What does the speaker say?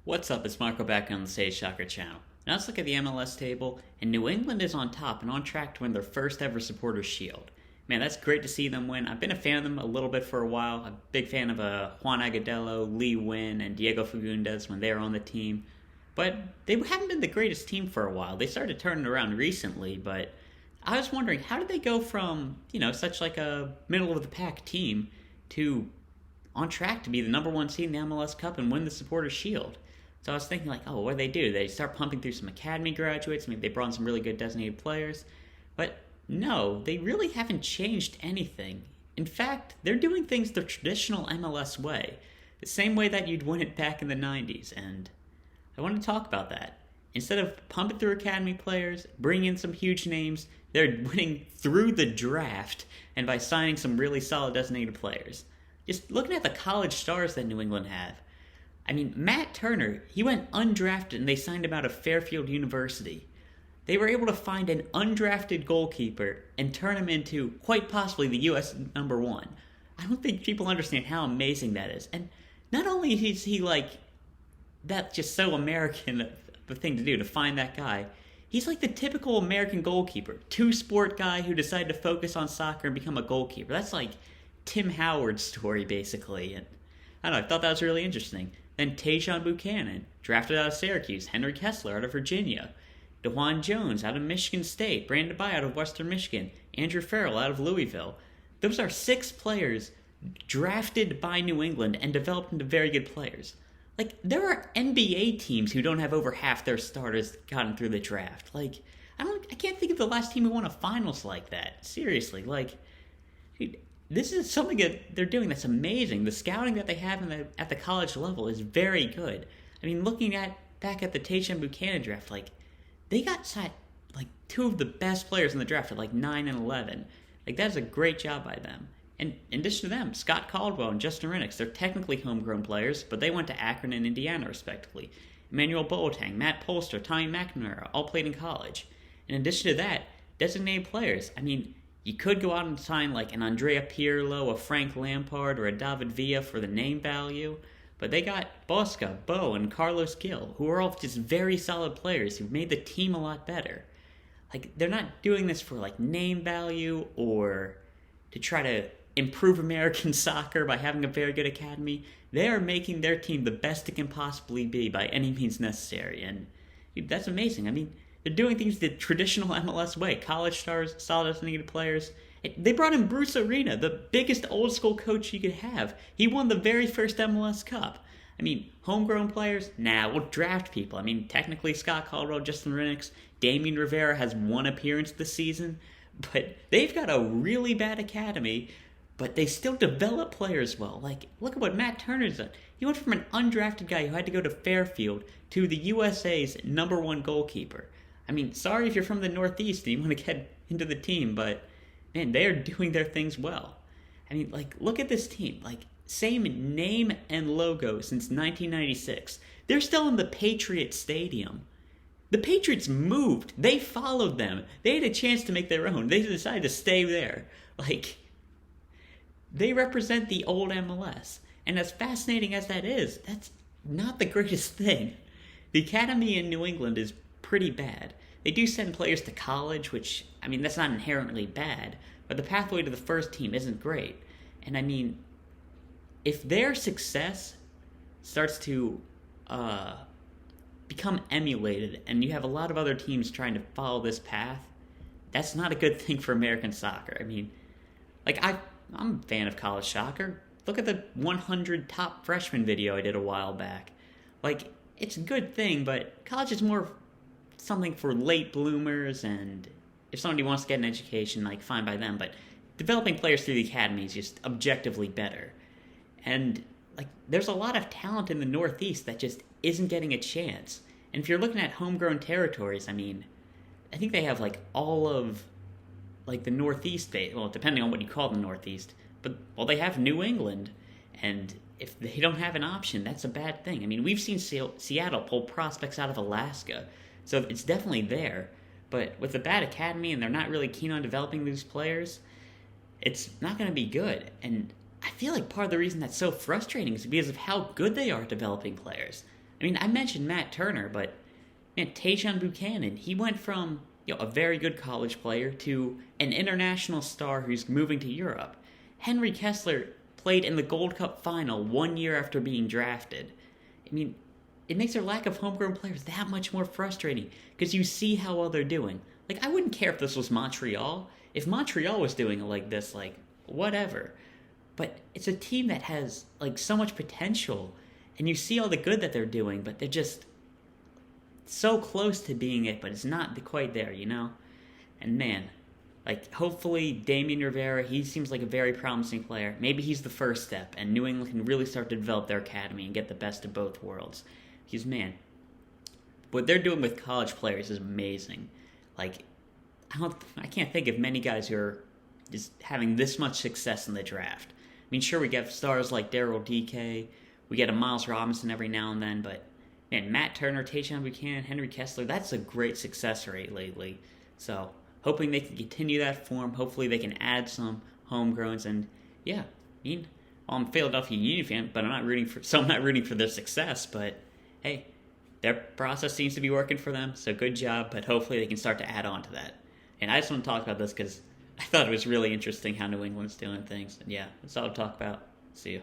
What's up? It's Marco back on the Sage Soccer channel. Now let's look at the MLS table, and New England is on top and on track to win their first ever Supporters Shield. Man, that's great to see them win. I've been a fan of them a little bit for a while. I'm a big fan of Juan Agudelo, Lee Win, and Diego Fagundes when they were on the team. But they haven't been the greatest team for a while. They started turning around recently, but I was wondering, how did they go from, such like a middle of the pack team to on track to be the number one seed in the MLS Cup and win the Supporters Shield? So I was thinking, what do? They start pumping through some academy graduates. Maybe they brought in some really good designated players. But no, they really haven't changed anything. In fact, they're doing things the traditional MLS way, the same way that you'd win it back in the 90s. And I want to talk about that. Instead of pumping through academy players, bringing in some huge names, they're winning through the draft and by signing some really solid designated players. Just looking at the college stars that New England have. Matt Turner, he went undrafted and they signed him out of Fairfield University. They were able to find an undrafted goalkeeper and turn him into, quite possibly, the U.S. number one. I don't think people understand how amazing that is. And not only is he that's just so American of a thing to do, to find that guy, he's like the typical American goalkeeper. Two-sport guy who decided to focus on soccer and become a goalkeeper. That's like Tim Howard's story, basically. And I don't know, I thought that was really interesting. Then Tajon Buchanan, drafted out of Syracuse. Henry Kessler out of Virginia. DeJuan Jones out of Michigan State. Brandon Bay out of Western Michigan. Andrew Farrell out of Louisville. Those are 6 players drafted by New England and developed into very good players. There are NBA teams who don't have over half their starters gotten through the draft. I can't think of the last team who won a finals like that. Seriously, dude, this is something that they're doing that's amazing. The scouting that they have at the college level is very good. Looking back at the Tajon Buchanan draft, they got 2 of the best players in the draft at 9 and 11. That's a great job by them. And in addition to them, Scott Caldwell and Justin Rennicks, they're technically homegrown players, but they went to Akron and Indiana respectively. Emmanuel Boateng, Matt Polster, Tommy McNamara all played in college. In addition to that, designated players. You could go out and sign an Andrea Pirlo, a Frank Lampard, or a David Villa for the name value, but they got Bosca, Bo, and Carlos Gil, who are all just very solid players who've made the team a lot better. They're not doing this for name value or to try to improve American soccer by having a very good academy. They are making their team the best it can possibly be by any means necessary, and that's amazing. They're doing things the traditional MLS way. College stars, solid designated players. They brought in Bruce Arena, the biggest old school coach you could have. He won the very first MLS Cup. Homegrown players? Nah, we'll draft people. Technically Scott Caldwell, Justin Rennicks, Damian Rivera has 1 appearance this season, but they've got a really bad academy, but they still develop players well. Look at what Matt Turner's done. He went from an undrafted guy who had to go to Fairfield to the USA's number 1 goalkeeper. Sorry if you're from the Northeast and you want to get into the team, but man, they are doing their things well. Look at this team. Same name and logo since 1996. They're still in the Patriots Stadium. The Patriots moved. They followed them. They had a chance to make their own. They decided to stay there. They represent the old MLS. And as fascinating as that is, that's not the greatest thing. The academy in New England is pretty bad. They do send players to college, which, that's not inherently bad, but the pathway to the first team isn't great. And if their success starts to become emulated and you have a lot of other teams trying to follow this path, that's not a good thing for American soccer. I'm a fan of college soccer. Look at the 100 top freshmen video I did a while back. It's a good thing, but college is more something for late bloomers, and if somebody wants to get an education, fine by them, but developing players through the academy is just objectively better. And there's a lot of talent in the Northeast that just isn't getting a chance. And if you're looking at homegrown territories, I think they have all of the Northeast, well, depending on what you call the Northeast, but they have New England, and if they don't have an option, that's a bad thing. We've seen Seattle pull prospects out of Alaska, so it's definitely there. But with a bad academy and they're not really keen on developing these players, it's not going to be good. And I feel like part of the reason that's so frustrating is because of how good they are at developing players. I mean, I mentioned Matt Turner, but man, Tajon Buchanan, he went from a very good college player to an international star who's moving to Europe. Henry Kessler played in the Gold Cup final 1 year after being drafted. I mean, it makes their lack of homegrown players that much more frustrating because you see how well they're doing. Like, I wouldn't care if this was Montreal. If Montreal was doing it like this, like, whatever. But it's a team that has, like, so much potential, and you see all the good that they're doing, but they're just so close to being it, but it's not quite there, you know? And man, like, hopefully Damian Rivera, he seems like a very promising player. Maybe he's the first step, and New England can really start to develop their academy and get the best of both worlds. Because, man, what they're doing with college players is amazing. Like, I can't think of many guys who are just having this much success in the draft. I mean, sure, we get stars like Daryl DK, we get a Miles Robinson every now and then, but man, Matt Turner, Tajon Buchanan, Henry Kessler, that's a great success rate lately. So, hoping they can continue that form. Hopefully they can add some homegrowns. And yeah, I mean, I'm a Philadelphia Union fan, but I'm not rooting for their success. But hey, their process seems to be working for them, so good job. But hopefully they can start to add on to that. And I just want to talk about this because I thought it was really interesting how New England's doing things. And yeah, that's all I'll talk about. See you.